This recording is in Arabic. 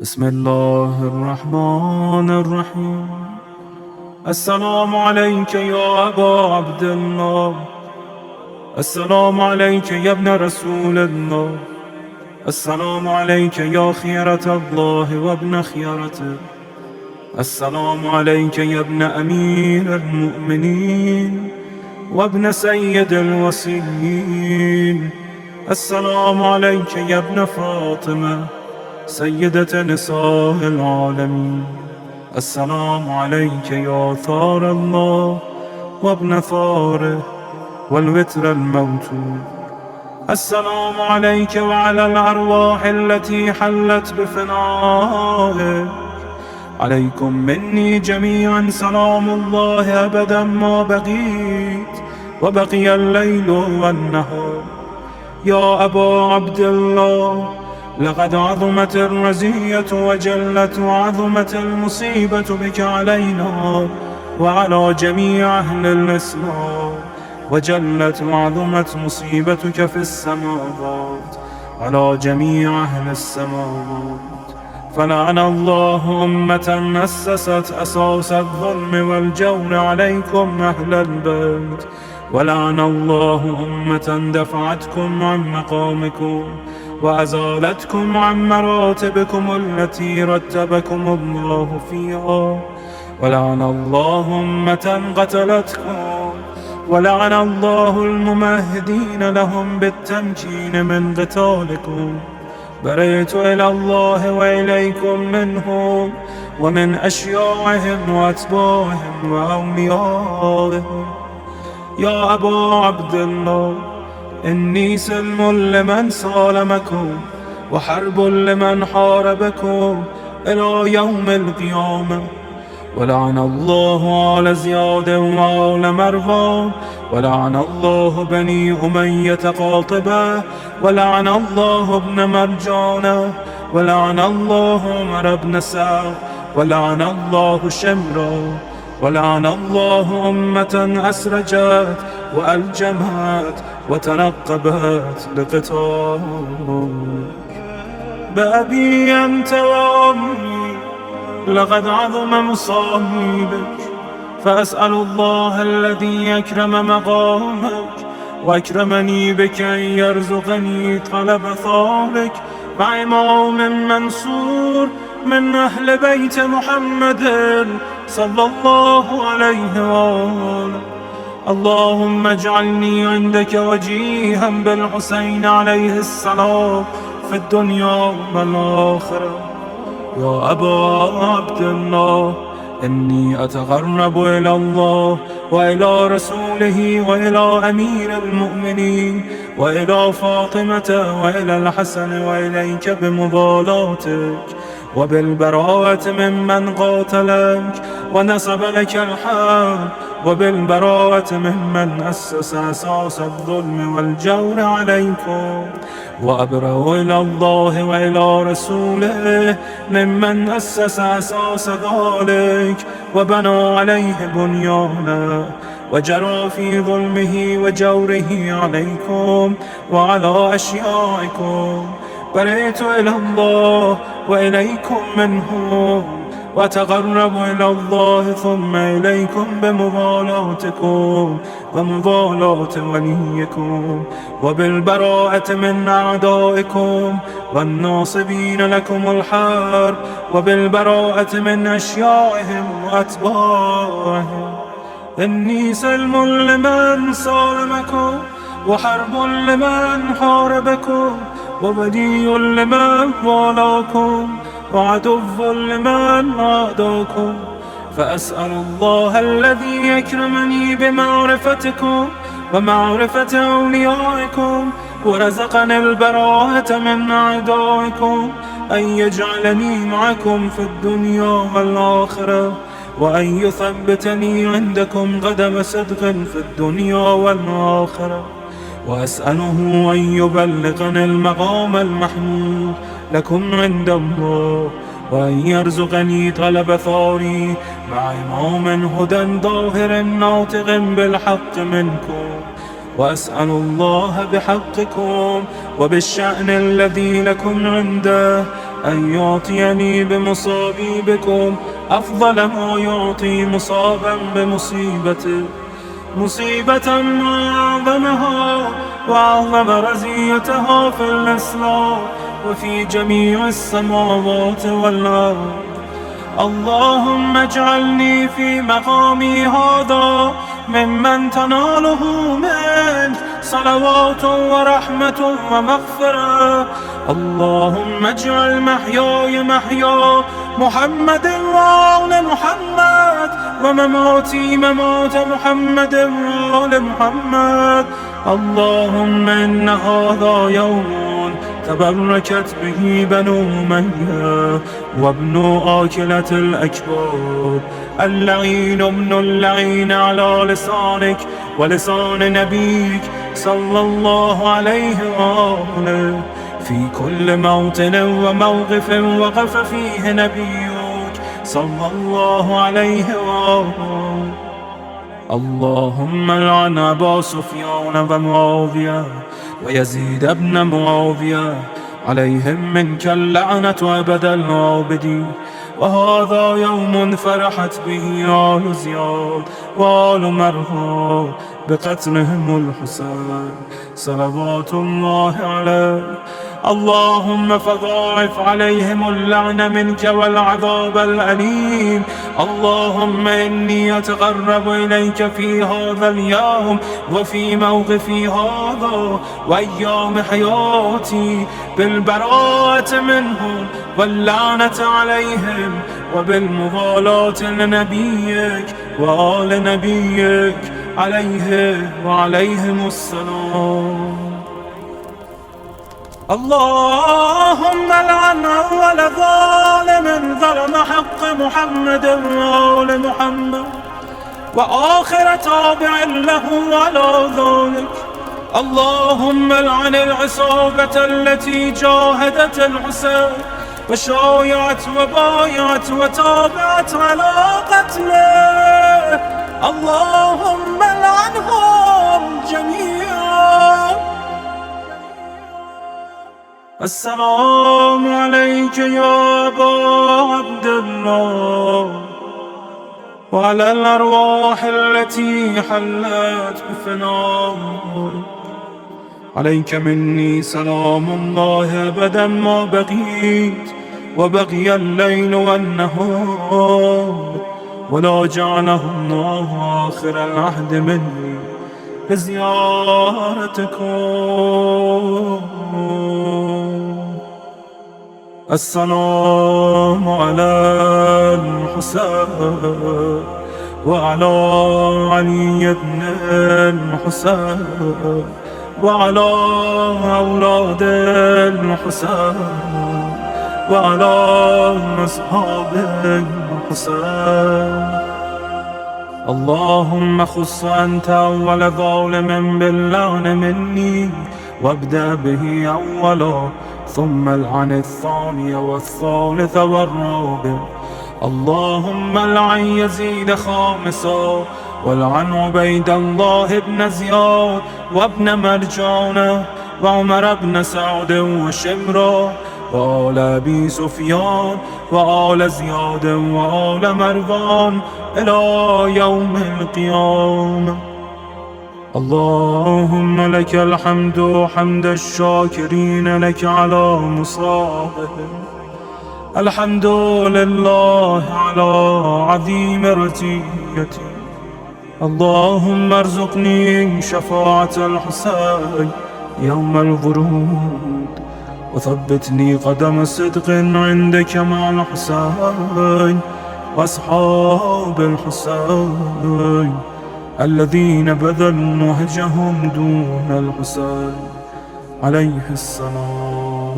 بسم الله الرحمن الرحيم. السلام عليك يا أبا عبد الله، السلام عليك يا ابن رسول الله، السلام عليك يا خيرة الله وابن خيرته، السلام عليك يا ابن أمير المؤمنين وابن سيد الوصيين، السلام عليك يا ابن فاطمة سيدة نساء العالمين، السلام عليك يا ثار الله وابن ثاره والوتر الموتور، السلام عليك وعلى الأرواح التي حلت بفنائك، عليكم مني جميعا سلام الله أبدا ما بقيت وبقي الليل والنهار. يا أبا عبد الله، لقد عظمت الرزية وجلت وعظمت المصيبة بك علينا وعلى جميع أهل الإسلام، وجلت وعظمت مصيبتك في السماوات على جميع أهل السماوات. فلعن الله أمة أسست أساس الظلم والجور عليكم أهل البيت، ولعن الله أمة دفعتكم عن مقامكم وأزالتكم عن مراتبكم التي رتبكم الله فيها، ولعن الله أمة قتلتكم، ولعن الله الممهدين لهم بالتمكين من قتالكم. بريت إلى الله وإليكم منهم ومن أشياعهم وأتباعهم وأوليائهم. يا أبا عبد الله، إني سلم لمن سالمكم وحرب لمن حاربكم إلى يوم القيامة. ولعن الله آل زياد وآل مروان، ولعن الله بني أمية قاطبة، ولعن الله ابن مرجانة، ولعن الله عمر بن سعد، ولعن الله شمرا، ولعن الله أمة أسرجت وألجمت وتنقبت لقتال. بأبي أنت وأمي لقد عظم مصائبك، فأسأل الله الذي يكرم مقامك وأكرمني بك أن يرزقني طلب ثارك مع إمام منصور من أهل بيت محمد صلى الله عليه وآله. اللهم اجعلني عندك وجيها بالحسين عليه السلام في الدنيا والآخرة. يا أبا عبد الله، إني أتقرب إلى الله وإلى رسوله وإلى أمير المؤمنين وإلى فاطمة وإلى الحسن وإليك بمبالاتك وبالبراءة ممن قاتلك ونصب لك الحرب، وبالبراءة ممن أسس أساس الظلم والجور عليكم. وأبرأ إلى الله وإلى رسوله ممن أسس أساس ذلك وبنى عليه بنيانا وجرى في ظلمه وجوره عليكم وعلى أشيائكم. برئت إلى الله وإليكم منهم، وتقرب إلى الله ثم إليكم بمبالاتكم ومبالاة وليكم وبالبراءة من أعدائكم والناصبين لكم الحرب، وبالبراءة من أشيائهم وأتباعهم. إني سلم لمن سالمكم وحرب لمن حاربكم وولي لمن والاكم وعدو لمن عاداكم. فأسأل الله الذي يكرمني بمعرفتكم ومعرفة أوليائكم ورزقني البراءة من أعدائكم أن يجعلني معكم في الدنيا والآخرة، وأن يثبتني عندكم قدم صدق في الدنيا والآخرة. وأسأله أن يبلغني المقام المحمود لكم عند الله، وأن يرزقني طلب ثاري مع إمام هدى ظاهر ناطق بالحق منكم. وأسأل الله بحقكم وبالشأن الذي لكم عنده أن يعطيني بمصابيبكم أفضل ما يعطي مصابا بمصيبته، مصيبة ما أعظمها وأعظم رزيتها في الإسلام وفي جميع السماوات والأرض. اللهم اجعلني في مقامي هذا ممن تناله منك صلوات ورحمة ومغفرة. اللهم اجعل محياي محيا محمد وآل محمد، ومماتي ممات محمد وآل محمد. اللهم إن هذا يوم تبركت به بنو أمية وابن آكلة الأكباد، اللعين ابن اللعين على لسانك ولسان نبيك صلى الله عليه وآله، في كل موطن وموقف وقف فيه نبيك صلى الله عليه وآله. اللهم لعن أبا سفيان ومعاوية ويزيد بن معاوية، عليهم منك اللعنة أبد العابدين. وهذا يوم فرحت به آل زياد وآل مرهى بقتلهم الحسين صلوات الله عليه. اللهم فضاعف عليهم اللعن منك والعذاب الأليم. اللهم إني أتقرب إليك في هذا اليوم وفي موقفي هذا وأيام حياتي بالبراءة منهم واللعنة عليهم وبالمغالاة لنبيك وآل نبيك عليه وعليهم السلام. اللهم لعن أول ظالم ظلم حق محمد وآل محمد وآخر تابع له على ذلك. اللهم لعن العصابة التي جاهدت الحسين وشايعت وبايعت وتابعت على قتله. اللهم لعنهم جميعا. السلام عليك يا أبا عبد الله وعلى الأرواح التي حلت بفنائك. عليك مني سلام الله أبدا ما بقيت وبقي الليل والنهار، ولا جعله الله آخر العهد مني لزيارتكم. السلام على الحسين وعلى علي بن الحسين وعلى أولاد الحسين وعلى أصحاب الحسين. اللهم خص أنت أول ظالم باللعن مني وابدأ به أولا، ثم العن الثاني والثالث والرابع. اللهم العن يزيد خامسا، والعن عبيد الله بن زياد وابن مرجانة وعمر بن سعد وشمرا وآل أبي سفيان وآل زياد وآل مروان إلى يوم القيامة. اللهم لك الحمد حمد الشاكرين لك على مصابهم. الحمد لله على عظيم رزيتي. اللهم ارزقني شفاعة الحسين يوم الورود، وثبتني قدم صدق عندك مع الحسين وأصحاب الحسين الذين بذلوا نهجهم دون الحسين عليه السلام.